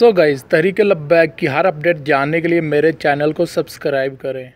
So guys, तहरीक लब्बैक की हर update जानने के लिए मेरे चैनल को सब्सक्राइब करें।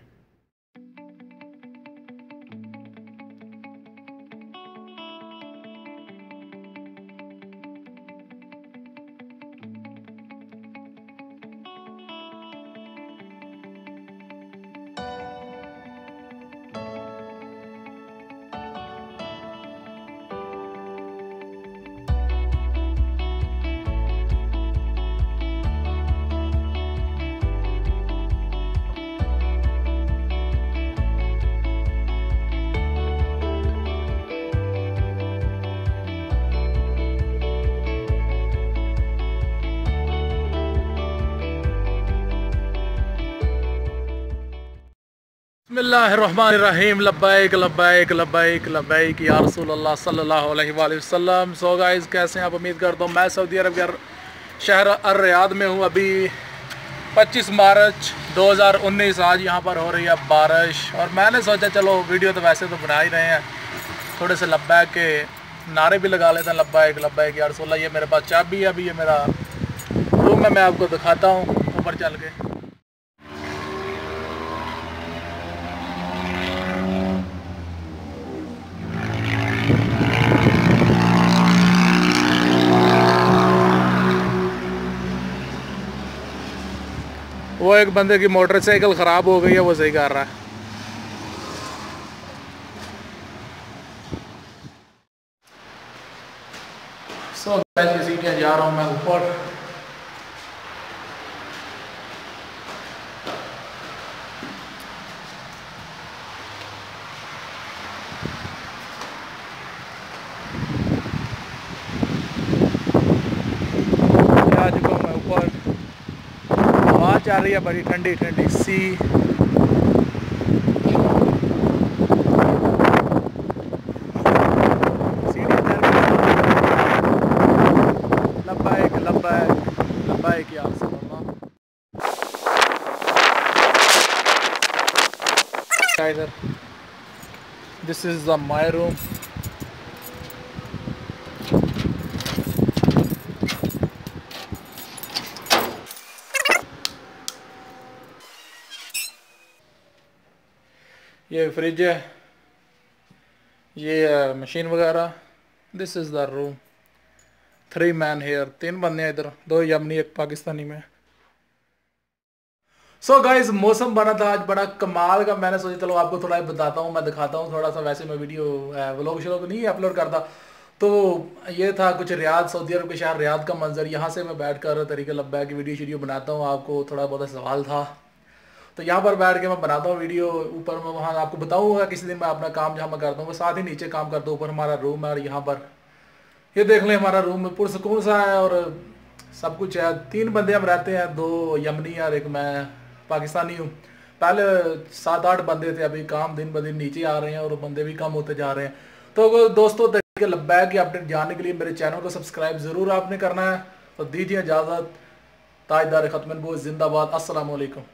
बिस्मिल्लाहिर्रहमानिर्रहीम। लबाइक लबाइक लबाइक लबाइक या रसूlallah सल्लल्लाहु अलैहि वसल्लम। सो गाइस, कैसे हैं आप? उम्मीद करता हूँ मैं सऊदी अरब के शहर रियाद में हूँ। अभी 25 मार्च 2019 आज यहाँ पर हो रही है बारिश, और मैंने सोचा चलो वीडियो तो वैसे तो बना ही रहे हैं, थोड़े से लब्बैक के नारे भी लगा लेते हैं। लब्बैक लब्बैक या रसूलल्लाह। ये मेरे पास चाबी है, अभी ये मेरा रूम है, मैं आपको दिखाता हूँ ऊपर चल के। वो एक बंदे की मोटरसाइकिल ख़राब हो गई है, वो सही कर रहा है। सो गाइस, सीढ़ियाँ जा रहा हूँ मैं ऊपर। आ चुका हूँ मैं ऊपर। हवा चल रही है बड़ी ठंडी ठंडी सी। लब्बैक लब्बैक लब्बैक या रसूलल्लाह। इधर this is the my room. ये फ्रिज है, ये मशीन वगैरह। This is the room. 3 man here, 3 बंदे हैं इधर, 2 यमनी एक पाकिस्तानी में। सो गाइस, मौसम बना था आज बड़ा कमाल का। मैंने सोचा चलो आपको थोड़ा बताता हूँ, मैं दिखाता हूँ थोड़ा सा। वैसे मैं वीडियो व्लॉग श्लॉग नहीं अपलोड करता, तो ये था कुछ रियाद, सऊदी अरब के शहर रियाद का मंजर। यहाँ से मैं बैठ कर तरीके लब्बैक की वीडियो बनाता हूँ। आपको थोड़ा बहुत सवाल था तो यहाँ पर बैठ के मैं बनाता हूँ वीडियो। ऊपर मैं वहाँ आपको बताऊँगा किसी दिन मैं अपना काम जहाँ मैं करता हूँ, साथ ही नीचे काम करता हूँ। ऊपर हमारा रूम है, और यहाँ पर ये देख लें हमारा रूम में पुरसकून सा है और सब कुछ है। 3 बंदे हम रहते हैं, 2 यमनी और एक मैं पाकिस्तानी हूँ। पहले 7-8 बंदे थे, अभी काम दिन ब दिन नीचे आ रहे हैं और बंदे भी कम होते जा रहे हैं। तो दोस्तों, तरीके लब्बैक की अपडेट जानने के लिए मेरे चैनल को सब्सक्राइब ज़रूर आपने करना है। तो दीजिए इजाज़त। ताजदार ख़त्म जिंदाबाद। अस्सलाम वालेकुम।